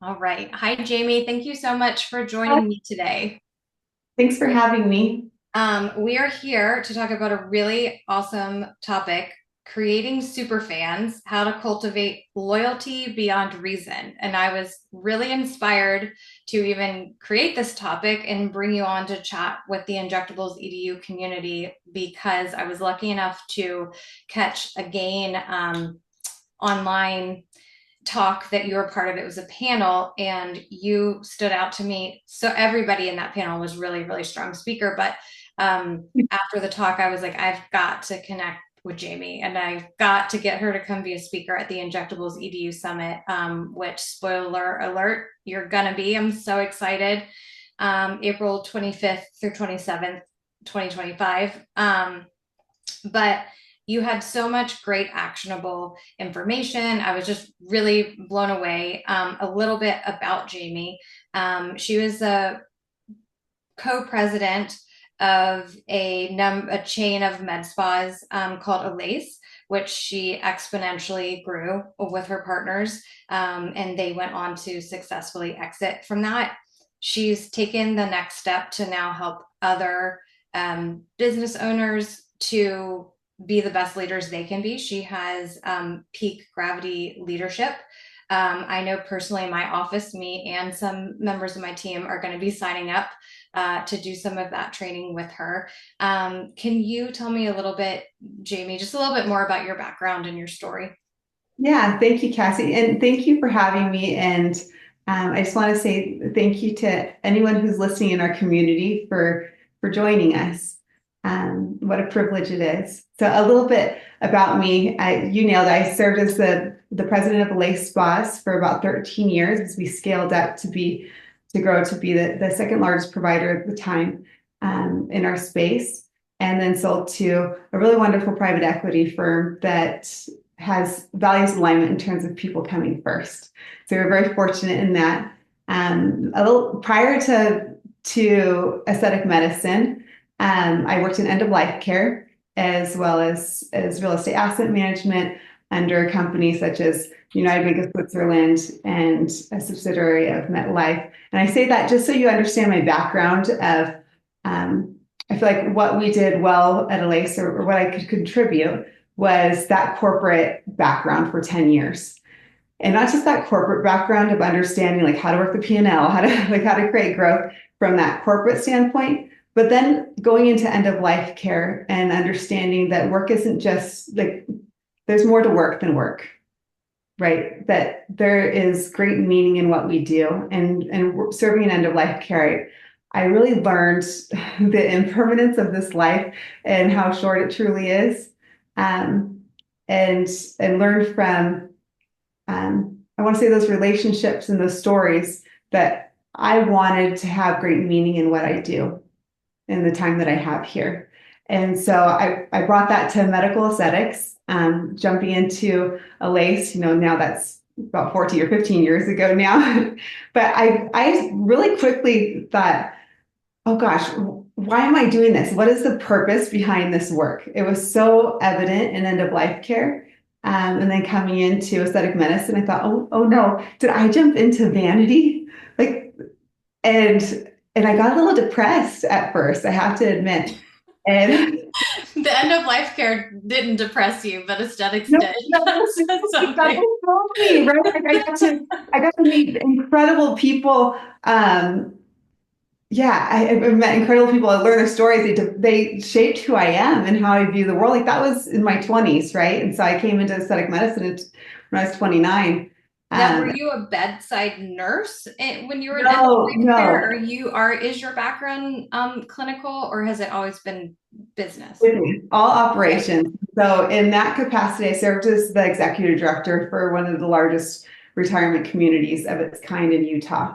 All right. Hi, Jamie. Thank you so much for Hi. joining me today. Thanks for having me. We are here to talk about a really awesome topic, creating superfans, how to cultivate loyalty beyond reason. And I was really inspired to even create this topic and bring you on to chat with the Injectables EDU community because I was lucky enough to catch a gain online talk that you were part of. It was a panel and you stood out to me. So everybody in that panel was really, really strong speaker. But after the talk, I was like, I've got to connect with Jamie and I've got to get her to come be a speaker at the Injectables EDU Summit, which spoiler alert, you're going to be. I'm so excited. April 25th through 27th, 2025. But you had so much great actionable information. I was just really blown away. A little bit about Jamie. She was a co-president of a chain of med spas called Alace, which she exponentially grew with her partners, and they went on to successfully exit from that. She's taken the next step to now help other business owners to be the best leaders they can be. She has peak gravity leadership. I know personally, my office, me and some members of my team are going to be signing up to do some of that training with her. Can you tell me a little bit, Jamie, just a little bit more about your background and your story? Yeah, thank you, Cassie. And thank you for having me. And I just want to say thank you to anyone who's listening in our community for joining us. What a privilege it is. So a little bit about me. You nailed it. I served as the president of Lace Spas for about 13 years as we scaled up to grow to be the second largest provider at the time in our space, and then sold to a really wonderful private equity firm that has values alignment in terms of people coming first. So we're very fortunate in that. A little prior to aesthetic medicine, I worked in end of life care as well as real estate asset management under companies such as United Bank of Switzerland and a subsidiary of MetLife. And I say that just so you understand my background of I feel like what we did well at Alace, or what I could contribute, was that corporate background for 10 years. And not just that corporate background of understanding like how to work the P&L, how to create growth from that corporate standpoint, but then going into end of life care and understanding that work isn't just like there's more to work than work, right? That there is great meaning in what we do. And serving in end of life care, I really learned the impermanence of this life and how short it truly is. Um, and learned from I want to say those relationships and those stories that I wanted to have great meaning in what I do in the time that I have here. And so I brought that to medical aesthetics, jumping into a lace, now that's about 14 or 15 years ago now. But I really quickly thought, oh gosh, why am I doing this? What is the purpose behind this work? It was so evident in end of life care. And then coming into aesthetic medicine, I thought, oh no, did I jump into vanity? Like, and I got a little depressed at first, I have to admit. And The end of life care didn't depress you, but aesthetics no, did. no, That's that's something. totally right. Like I got to meet incredible people. Yeah, I've met incredible people. I learned their stories. They shaped who I am and how I view the world. Like that was in my 20s, right? And so I came into aesthetic medicine when I was 29. Now, were Um, you a bedside nurse when you were in end of no, life care? no, Is your background clinical or has it always been business? all Okay. operations. So in that capacity, I served as the executive director for one of the largest retirement communities of its kind in Utah.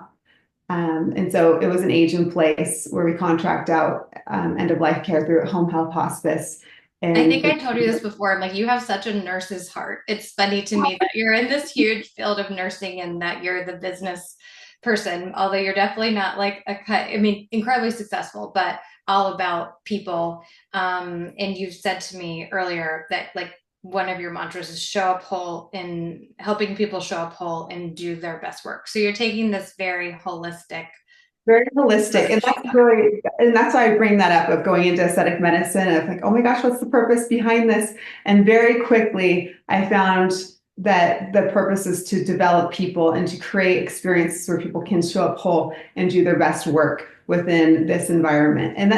And so it was an age in place where we contract out end of life care through home health hospice. I And think I told you this before. I'm like, you have such a nurse's heart. It's funny to me that you're in this huge field of nursing and that you're the business person, although you're definitely not like I mean, incredibly successful, but all about people. And you said to me earlier that like one of your mantras is show up whole, and helping people show up whole and do their best work. So you're taking this very holistic Very holistic. And approach. that's really, and that's why I bring that up of going into aesthetic medicine. Of like, oh my gosh, what's the purpose behind this? And very quickly, I found that the purpose is to develop people and to create experiences where people can show up whole and do their best work within this environment. And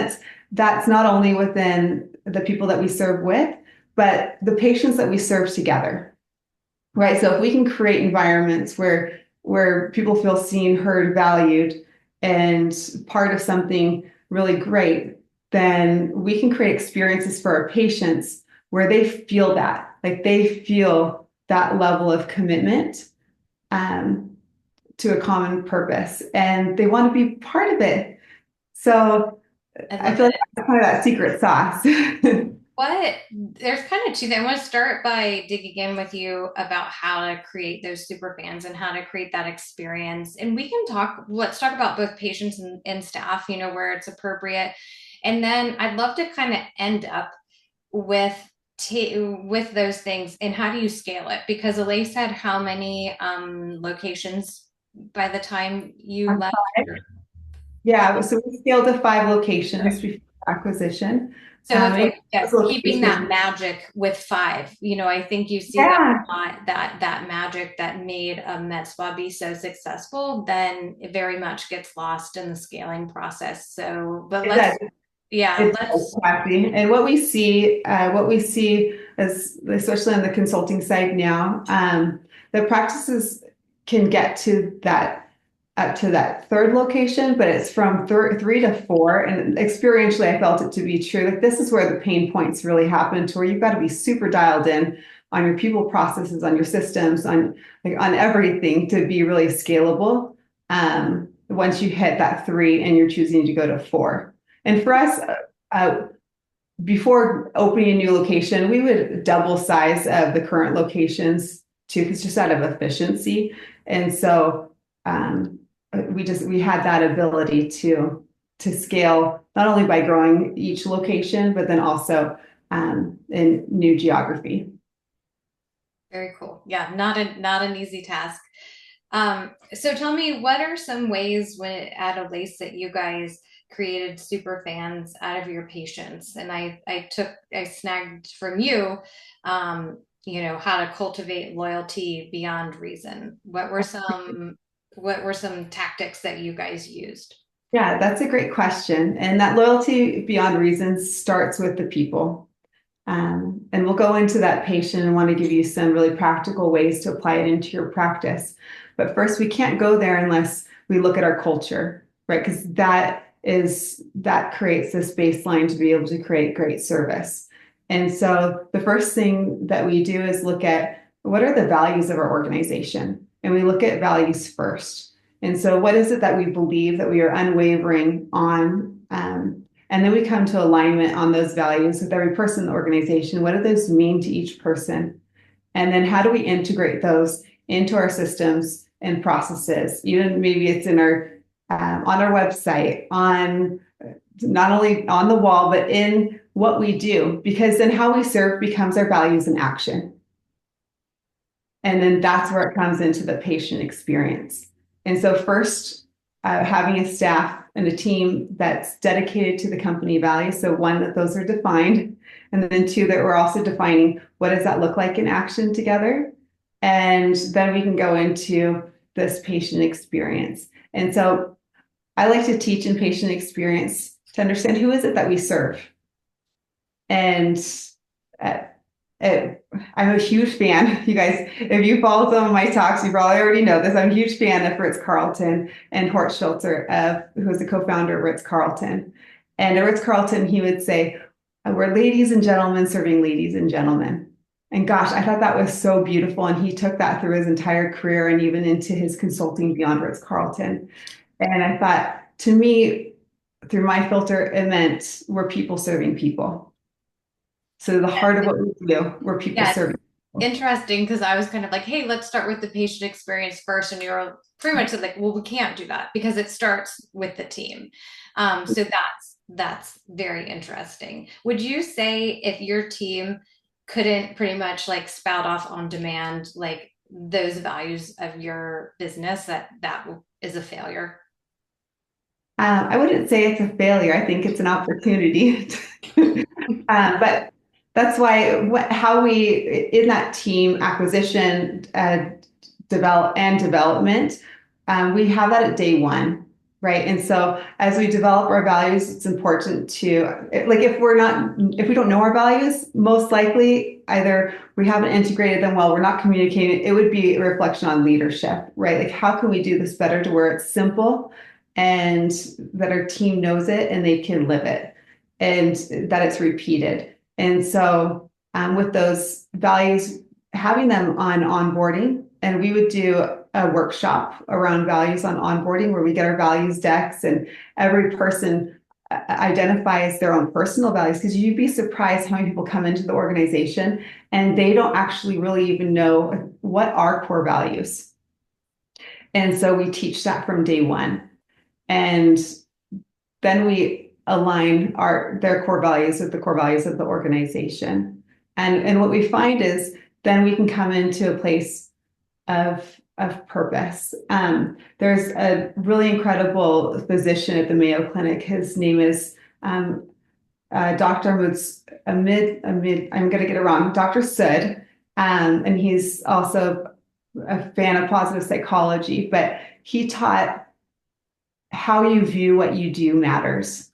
that's not only within the people that we serve with, but the patients that we serve together. Right. So if we can create environments where people feel seen, heard, valued, and part of something really great, then we can create experiences for our patients where they feel that, like they feel that level of commitment um, to a common purpose, and they want to be part of it. So I I love feel like it. that's kind of that secret sauce. What there's kind of two things. I want to start by digging in with you about how to create those super fans and how to create that experience. And we can let's talk about both patients and staff, where it's appropriate. And then I'd love to kind of end up with with those things, and how do you scale it? Because Elise had how many locations by the time you left? Yeah, so we scaled to 5 locations before acquisition. So it's Each like, of yes, those keeping that locations, magic with five. I think you see that yeah, a lot, that magic that made a med spa be so successful, then it very much gets lost in the scaling process. So, but it does. yeah, It's let's, Kathy. And what we see is, especially on the consulting side now, the practices can get to that up to that third location, but it's from 3 to 4. And experientially, I felt it to be true. Like this is where the pain points really happen, to where you've got to be super dialed in on your people processes, on your systems, on everything to be really scalable. Once you hit that 3 and you're choosing to go to 4. And for us, uh, before opening a new location, we would double size of the current locations too, because just out of efficiency. And so we had that ability to scale not only by growing each location, but then also in new geography. very cool. Yeah, not an easy task. So tell me, what are some ways at Elase that you guys created super fans out of your patients? And I snagged from you, how to cultivate loyalty beyond reason. What were some tactics that you guys used? Yeah, that's a great question. And that loyalty beyond reason starts with the people. And we'll go into that patient and want to give you some really practical ways to apply it into your practice. But first, we can't go there unless we look at our culture, right? Because that creates this baseline to be able to create great service. And so the first thing that we do is look at what are the values of our organization, and we look at values first. And so, what is it that we believe that we are unwavering on? And then we come to alignment on those values with every person in the organization. What do those mean to each person? And then how do we integrate those into our systems and processes? Even maybe it's in on our website, on not only on the wall, but in what we do, because then how we serve becomes our values in action. And then that's where it comes into the patient experience. And so first, having a staff and a team that's dedicated to the company values. So one, that those are defined. And then two, that we're also defining what does that look like in action together. And then we can go into this patient experience. And so I like to teach in patient experience to understand who is it that we serve. And uh, I'm a huge fan, you guys. If you follow some of my talks, you probably already know this. I'm a huge fan of Ritz Carlton and Hort Schulter, who is the co-founder of Ritz Carlton. And at Ritz Carlton, he would say, "We're ladies and gentlemen serving ladies and gentlemen." And gosh, I thought that was so beautiful. And he took that through his entire career and even into his consulting beyond Ritz Carlton. And I thought, to me, through my filter, it meant we're people serving people. So the heart of what we do, we're people Yeah, it's serving people. interesting because I was kind of like, hey, let's start with the patient experience first. And you're pretty much like, well, we can't do that because it starts with the team. So that's very interesting. Would you say if your team couldn't pretty much like spout off on demand like those values of your business, that is a failure. I wouldn't say it's a failure. I think it's an opportunity. But that's why how we in that team acquisition, development, we have that at day one, right? And so as we develop our values, it's important to like if we don't know our values, most likely either we haven't integrated them well, we're not communicating. It would be a reflection on leadership, right? Like how can we do this better to where it's simple and that our team knows it and they can live it and that it's repeated. And so with those values, having them on onboarding, and we would do a workshop around values on onboarding where we get our values decks and every person identifies their own personal values, because you'd be surprised how many people come into the organization and they don't actually really even know what are core values. And so we teach that from day one. And then we align their core values with the core values of the organization. And what we find is then we can come into a place of purpose. There's a really incredible physician at the Mayo Clinic. His name is Dr. Amid, I'm going to get it wrong, Dr. Sud. And he's also a fan of positive psychology, but he taught how you view what you do matters,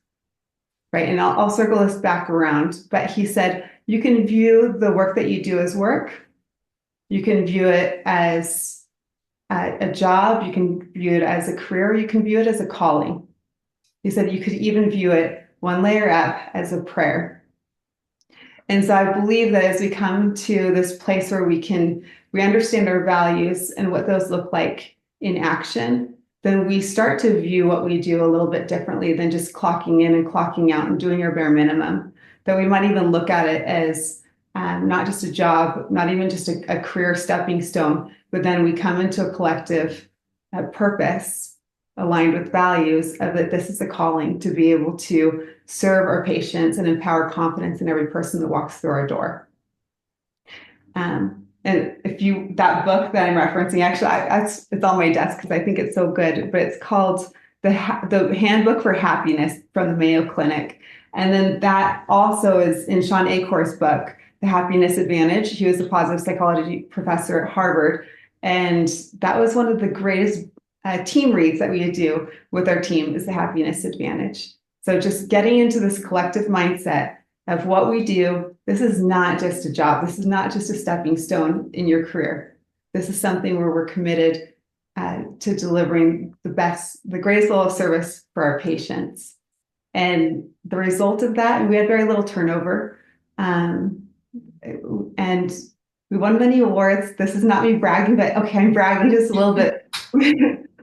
right? And I'll circle this back around, but he said, you can view the work that you do as work. You can view it as a job. You can view it as a career. You can view it as a calling. He said, you could even view it one layer up as a prayer. And so I believe that as we come to this place where we understand our values and what those look like in action, then we start to view what we do a little bit differently than just clocking in and clocking out and doing our bare minimum. That we might even look at it as not just a job, not even just a career stepping stone, but then we come into a collective purpose aligned with values of that this is a calling to be able to serve our patients and empower confidence in every person that walks through our door. And that book that I'm referencing, actually, it's on my desk because I think it's so good, but it's called the Handbook for Happiness from the Mayo Clinic. And then that also is in Sean Acor's book, The Happiness Advantage. He was a positive psychology professor at Harvard. And that was one of the greatest team reads that we do with our team is The Happiness Advantage. So just getting into this collective mindset of what we do. This is not just a job. This is not just a stepping stone in your career. This is something where we're committed to delivering the greatest level of service for our patients. And the result of that, we had very little turnover. And we won many awards. This is not me bragging, but okay, I'm bragging just a little bit.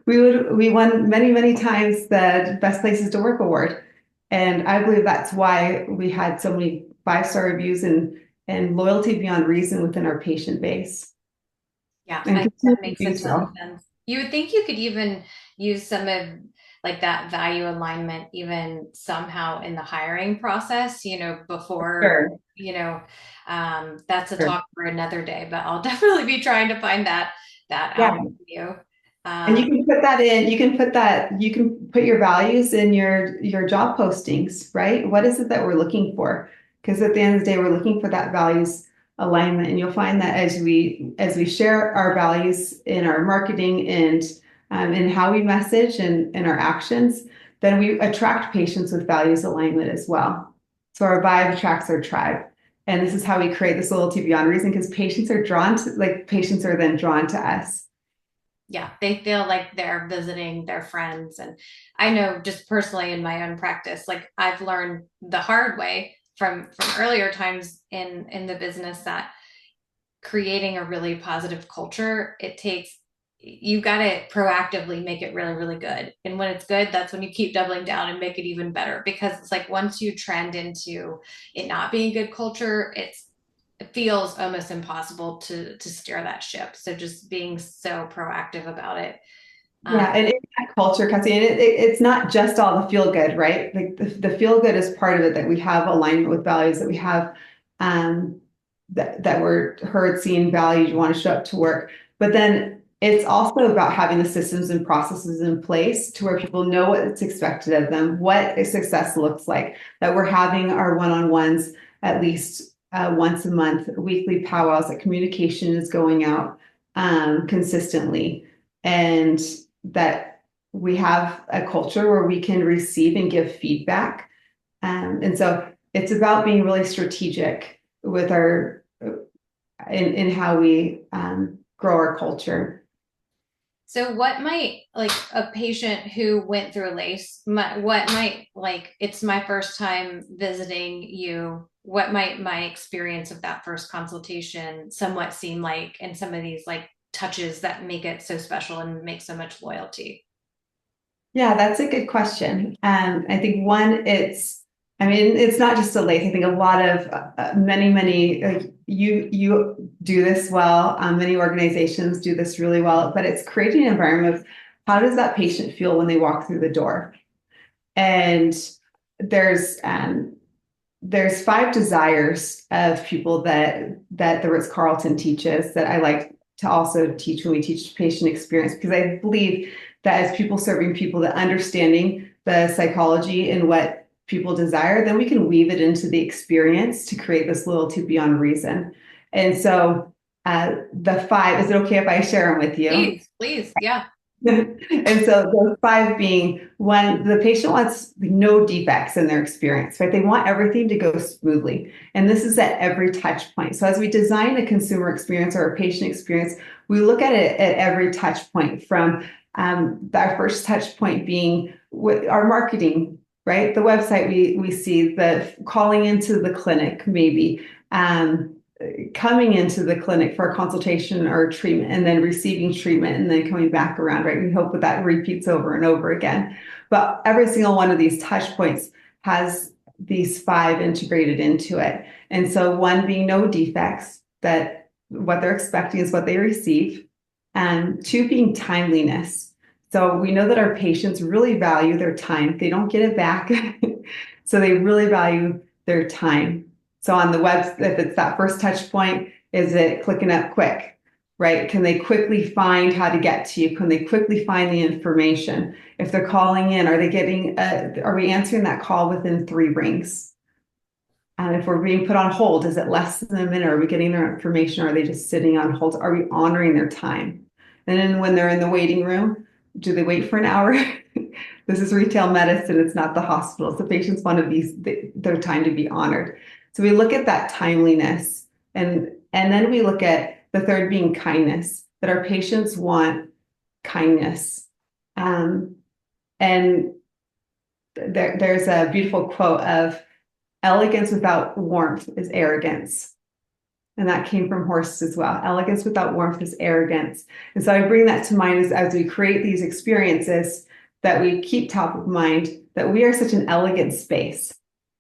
We won many, many times the Best Places to Work award. And I believe that's why we had so many 5-star reviews and loyalty beyond reason within our patient base. Yeah, And that makes a do ton of so. sense. You would think you could even use some of like that value alignment even somehow in the hiring process, before, Sure, you know, that's a sure. talk for another day, but I'll definitely be trying to find that Yeah. out for you. And you Um, can put that in, you can put your values in your job postings, right? What is it that we're looking for? Because at the end of the day, we're looking for that values alignment. And you'll find that as we share our values in our marketing and in how we message and our actions, then we attract patients with values alignment as well. So our vibe attracts our tribe. And this is how we create this loyalty beyond reason, because patients are then drawn to us. yeah, they feel like they're visiting their friends. And I know just personally in my own practice, like I've learned the hard way from earlier times in the business that creating a really positive culture, it takes you got to proactively make it really, really good. And when it's good, that's when you keep doubling down and make it even better. Because it's like once you trend into it not being good culture, it feels almost impossible to steer that ship. So just being so proactive about it. Yeah, and in that culture, Cassie, and it's not just all the feel good, right? Like the feel good is part of it, that we have alignment with values, that we have, um, that we're heard, seen, valued, you want to show up to work. But then it's also about having the systems and processes in place to where people know what's expected of them, what a success looks like, that we're having our one-on-ones at least once a month, weekly powwows, that communication is going out consistently, and that we have a culture where we can receive and give feedback. And so it's about being really strategic with our in how we grow our culture. So what might like a patient who went through a LACE, what might like it's my first time visiting you, what might my experience of that first consultation somewhat seem like, and some of these like touches that make it so special and make so much loyalty? Yeah, that's a good question. I think one, I mean, it's not just a lake. I think a lot of many, like you do this well. Many organizations do this really well, but it's creating an environment of how does that patient feel when they walk through the door? And there's um, there's 5 desires of people that the Ritz-Carlton teaches that I like to also teach when we teach patient experience, because I believe that as people serving people, that understanding the psychology and what people desire, then we can weave it into the experience to create this loyalty beyond reason. And so the 5, is it okay if I share them with you? Please, please, yeah. And so those 5 being, one, the patient wants no defects in their experience, right? They want everything to go smoothly. And this is at every touch point. So as we design a consumer experience or a patient experience, we look at it at every touch point, from our first touch point being with our marketing, right? The website we see, the calling into the clinic, maybe. Coming into the clinic for a consultation or treatment, and then receiving treatment, and then coming back around, right? We hope that repeats over and over again. But every single one of these touch points has these 5 integrated into it. And so, one being no defects, that what they're expecting is what they receive. And 2 being timeliness. So we know that our patients really value their time. They don't get it back. So they really value their time. So on the web, if it's that first touch point, is it clicking up quick, right? Can they quickly find how to get to you? Can they quickly find the information? If they're calling in, are we answering that call within 3 rings? And if we're being put on hold, is it less than a minute? Are we getting their information? Or are they just sitting on hold? Are we honoring their time? And then when they're in the waiting room, do they wait for an hour? This is retail medicine. It's not the hospital. So patients want to be their time to be honored. So we look at that timeliness, and then we look at the 3rd being kindness, that our patients want kindness. And there's a beautiful quote of, elegance without warmth is arrogance. And that came from Horst as well. Elegance without warmth is arrogance. And so I bring that to mind as we create these experiences, that we keep top of mind that we are such an elegant space,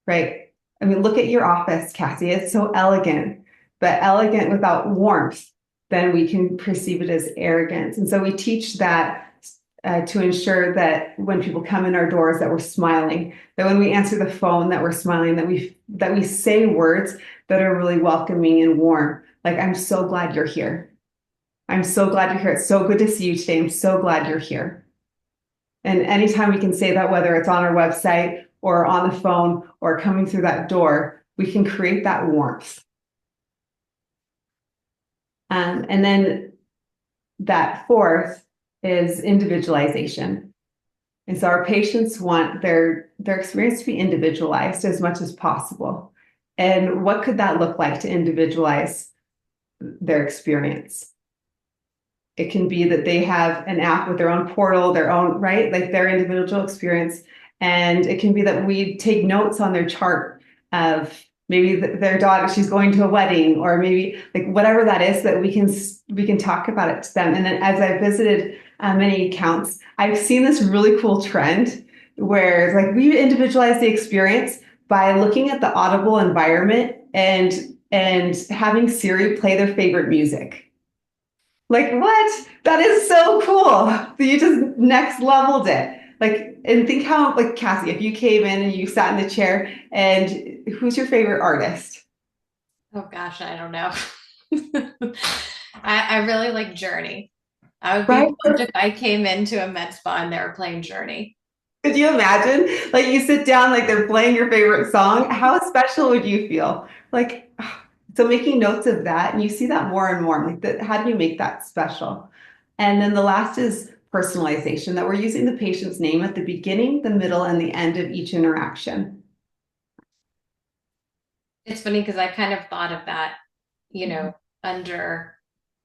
right? I mean, look at your office, Cassie. It's so elegant, but elegant without warmth, then we can perceive it as arrogance. And so we teach that to ensure that when people come in our doors, that we're smiling, that when we answer the phone, that we're smiling, that we say words that are really welcoming and warm. Like, I'm so glad you're here. I'm so glad you're here. It's so good to see you today. I'm so glad you're here. And anytime we can say that, whether it's on our website or on the phone or coming through that door, we can create that warmth. And then that 4th is individualization. And so our patients want their experience to be individualized as much as possible. And what could that look like to individualize their experience? It can be that they have an app with their own portal, their own, right? Like their individual experience. And it can be that we take notes on their chart of maybe their daughter, she's going to a wedding, or maybe like whatever that is, that we can talk about it to them. And then as I visited many accounts, I've seen this really cool trend where like we individualize the experience by looking at the audible environment and having Siri play their favorite music. Like, what? That is so cool. You just next leveled it. Like, and think how, like, Cassie, if you came in and you sat in the chair, and who's your favorite artist? Oh gosh, I don't know. I really like Journey. I would be Right? bummed if I came into a med spa and they were playing Journey. Could you imagine? Like you sit down, like they're playing your favorite song. How special would you feel? Like, so making notes of that, and you see that more and more. Like, how do you make that special? And then the last is personalization, that we're using the patient's name at the beginning, the middle, and the end of each interaction. It's funny because I kind of thought of that, you Mhm. know, under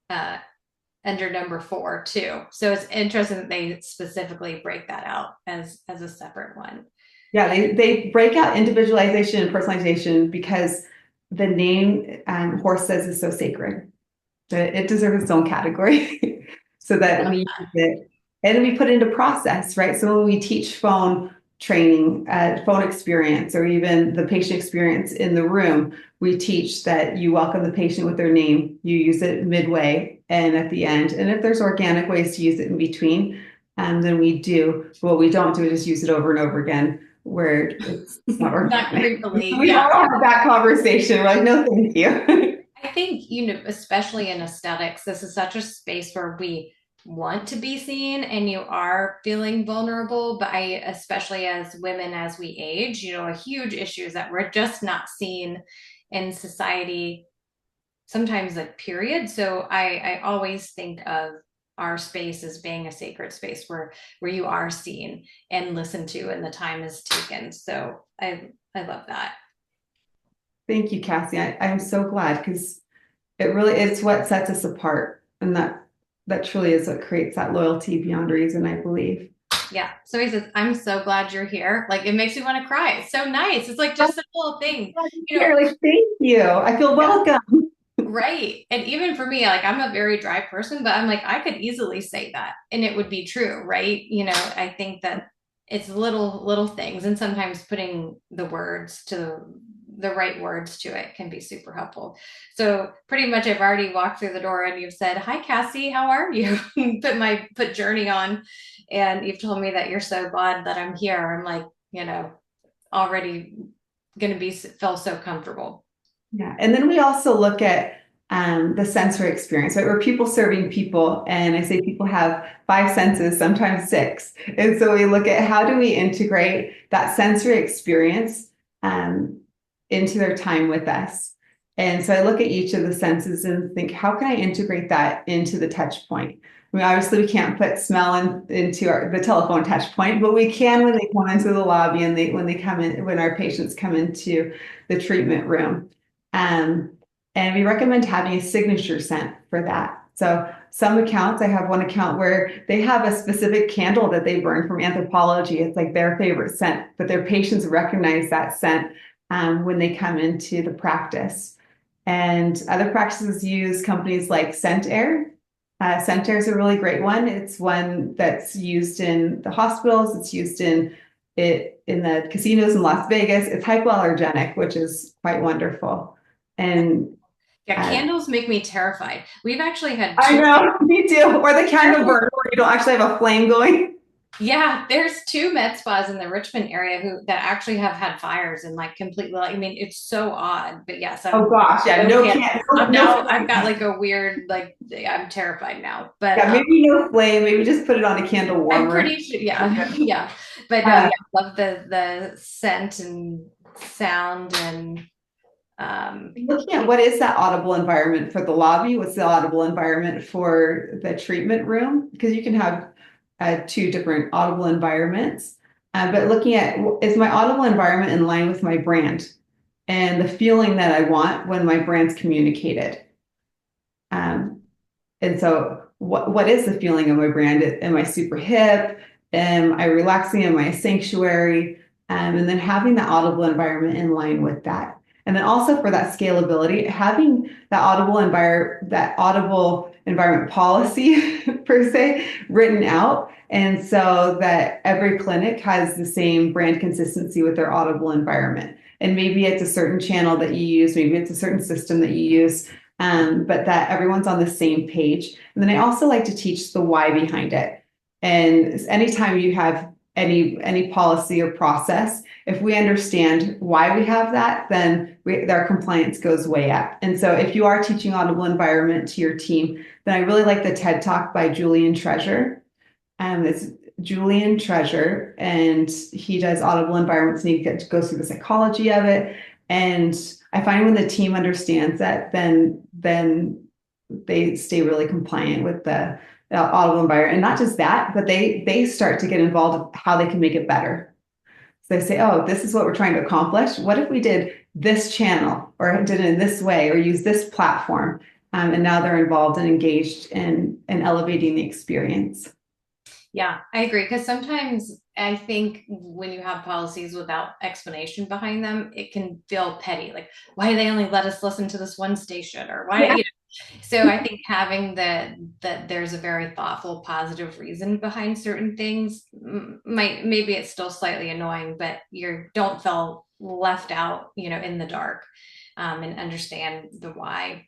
uh under number four too. So it's interesting that they specifically break that out as a separate one. Yeah, they break out individualization and personalization because the name horse says is so sacred that it deserves its own category so that we use it and then we put it into process, right? So when we teach phone training, phone experience, or even the patient experience in the room, we teach that you welcome the patient with their name, you use it midway and at the end. And if there's organic ways to use it in between, then we do. What we don't do is just use it over and over again where it's not Not organic. creepily, We've yeah. all had that conversation. We're like, no, thank you. I think, especially in aesthetics, this is such a space where we want to be seen and you are feeling vulnerable. But especially as women, as we age, a huge issue is that we're just not seen in society, sometimes like period. So I always think of our space as being a sacred space where you are seen and listened to and the time is taken. So I love that. Thank you, Cassie. I'm so glad because it's what sets us apart. And that truly is what creates that loyalty beyond reason, I believe. Yeah. So he says, I'm so glad you're here. Like it makes me want to cry. It's so nice. It's like just a little thing, you know. Here, like, thank you. I feel Yeah. welcome. Right. And even for me, like I'm a very dry person, but I'm like, I could easily say that and it would be true, right? I think that it's little things and sometimes putting the right words to it can be super helpful. So pretty much I've already walked through the door and you've said, "Hi Cassie, how are you?" Put Journey on and you've told me that you're so glad that I'm here. I'm like, already gonna be feel so comfortable. Yeah. And then we also look at the sensory experience, right? We're people serving people. And I say people have five senses, sometimes six. And so we look at how do we integrate that sensory experience um, into their time with us. And so I look at each of the senses and think, how can I integrate that into the touch point? I mean, obviously, we can't put smell into the telephone touch point, but we can when they come into the lobby and when our patients come into the treatment room. Um, and we recommend having a signature scent for that. So some accounts, I have one account where they have a specific candle that they burn from Anthropology. It's like their favorite scent, but their patients recognize that scent when they come into the practice. And other practices use companies like Scent Air. Scent Air is a really great one. It's one that's used in the hospitals. It's used in the casinos in Las Vegas. It's hypoallergenic, which is quite wonderful. And Yeah, uh, candles make me terrified. We've actually had I two. know, me too. Or the candle burn where you don't actually have a flame going. Yeah, there's two med spas in the Richmond area who that actually have had fires and like completely. Like, I mean, it's so odd. But yes, Oh gosh, yeah, no no can, candles. no, I'm no now. I've got flame. like a weird like. I'm terrified now. But Yeah, maybe no flame. Maybe just put it on a candle I'm warmer. pretty sure. Yeah, yeah. But no, Uh, yeah, love the scent and sound and Looking at what is that audible environment for the lobby? What's the audible environment for the treatment room? Because you can have two different audible environments. But looking at is my audible environment in line with my brand and the feeling that I want when my brand's communicated? Um, and so, what is the feeling of my brand? Am I super hip? Am I relaxing? Am I a sanctuary? And then having that audible environment in line with that. And then also for that scalability, having that audible environment policy per se written out. And so that every clinic has the same brand consistency with their audible environment. And maybe it's a certain channel that you use, maybe it's a certain system that you use, but that everyone's on the same page. And then I also like to teach the why behind it. And anytime you have any policy or process. If we understand why we have that, then our compliance goes way up. And so if you are teaching audible environment to your team, then I really like the TED Talk by Julian Treasure. It's Julian Treasure, and he does audible environments, and he goes through the psychology of it. And I find when the team understands that, then they stay really compliant with the audible environment. And not just that, but they start to get involved with how they can make it better. So they say, oh, this is what we're trying to accomplish. What if we did this channel or did it in this way or use this platform? And now they're involved and engaged in elevating the experience. Yeah, I agree. Because sometimes I think when you have policies without explanation behind them, it can feel petty. Like, why do they only let us listen to this one station? Or why, Yeah. So I think having that there's a very thoughtful, positive reason behind certain things might, maybe it's still slightly annoying, but you don't feel left out, in the dark, and understand the why.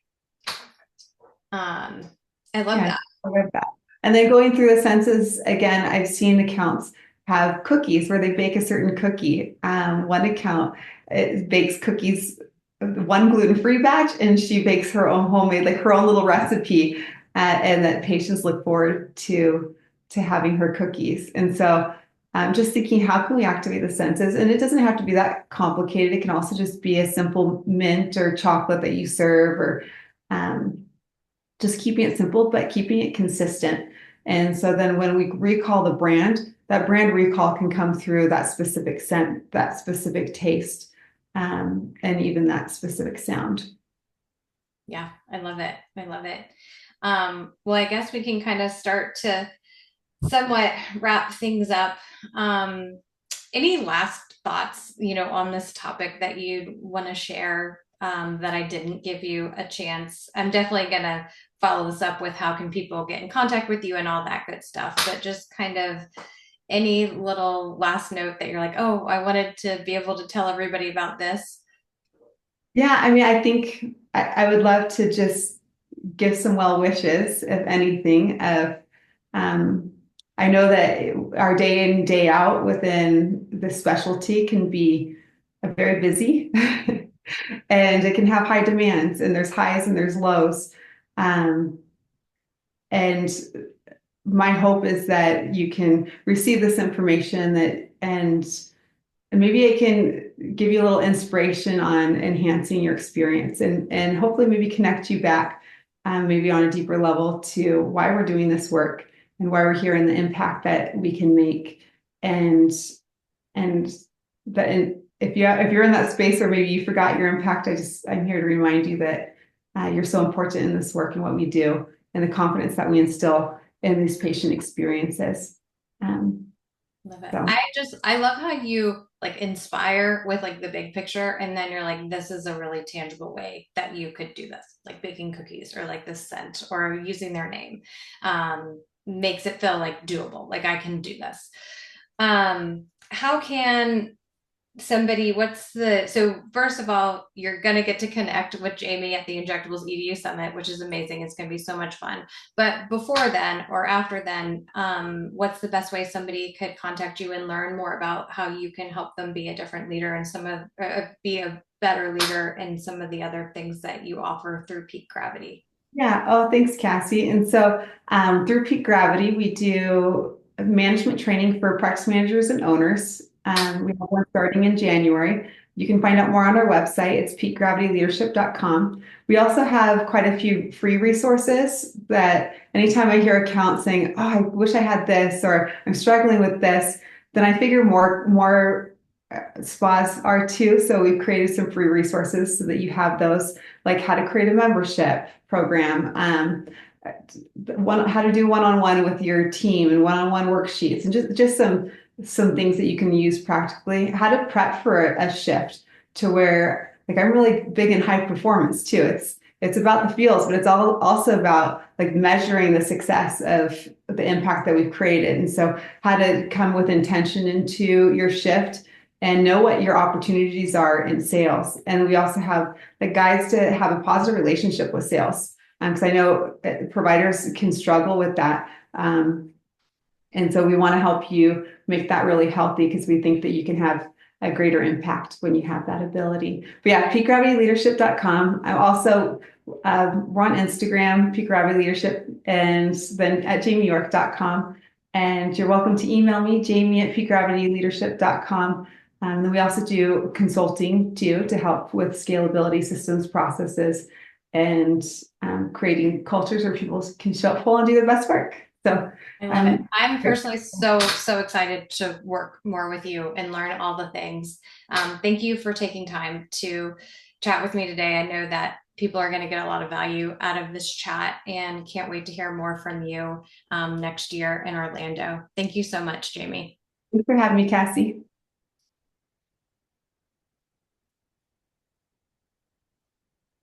Um, I love Yeah, that. I love that. And then going through the senses again, I've seen accounts have cookies where they bake a certain cookie. One account bakes cookies, one gluten-free batch, and she bakes her own homemade, like her own little recipe, and that patients look forward to having her cookies. And so I'm just thinking, how can we activate the senses? And it doesn't have to be that complicated. It can also just be a simple mint or chocolate that you serve, or um, just keeping it simple, but keeping it consistent. And so then when we recall the brand, that brand recall can come through that specific scent, that specific taste, and even that specific sound. Yeah, I love it. I love it. Well, I guess we can kind of start to somewhat wrap things up. Um, any last thoughts, on this topic that you'd want to share, that I didn't give you a chance? I'm definitely going to follow this up with how can people get in contact with you and all that good stuff, but just kind of any little last note that you're like, oh, I wanted to be able to tell everybody about this. Yeah, I mean, I think I would love to just give some well wishes, if anything, of um, I know that our day in, day out within the specialty can be very busy and it can have high demands, and there's highs and there's lows. Um, and my hope is that you can receive this information and maybe it can give you a little inspiration on enhancing your experience, and hopefully maybe connect you back, maybe on a deeper level, to why we're doing this work and why we're here and the impact that we can make. And and that if you're in that space, or maybe you forgot your impact, I'm here to remind you that you're so important in this work and what we do, and the confidence that we instill in these patient experiences. Um, Love it. so I love how you like inspire with like the big picture, and then you're like, this is a really tangible way that you could do this, like baking cookies or like this scent or using their name. Makes it feel like doable, like I can do this. How can somebody, so first of all, you're going to get to connect with Jamie at the Injectables EDU Summit, which is amazing. It's going to be so much fun. But before then or after then, what's the best way somebody could contact you and learn more about how you can help them be a different leader and be a better leader in some of the other things that you offer through Peak Gravity? yeah, oh, thanks, Cassie. And so through Peak Gravity, we do management training for practice managers and owners. We have one starting in January. You can find out more on our website. It's peakgravityleadership.com. We also have quite a few free resources that anytime I hear accounts saying, oh, I wish I had this, or I'm struggling with this, then I figure more spas are too. So we've created some free resources so that you have those, like how to create a membership program, how to do one-on-one with your team and one-on-one worksheets, and just some things that you can use practically. How to prep for a shift, to where, like, I'm really big in high performance too. It's about the feels, but it's also about like measuring the success of the impact that we've created. And so how to come with intention into your shift and know what your opportunities are in sales. And we also have the guides to have a positive relationship with sales. Because I know that providers can struggle with that. And so we want to help you make that really healthy because we think that you can have a greater impact when you have that ability. But yeah, peakgravityleadership.com. I'm also we're on Instagram, Peak Gravity Leadership, and then at jamieyork.com. And you're welcome to email me, jamie@peakgravityleadership.com. And then we also do consulting too to help with scalability systems, processes, and creating cultures where people can show up full and do their best work. So I love it. I'm I'm personally so excited to work more with you and learn all the things. Thank you for taking time to chat with me today. I know that people are going to get a lot of value out of this chat and can't wait to hear more from you next year in Orlando. Thank you so much, Jamie. Thanks for having me, Cassie.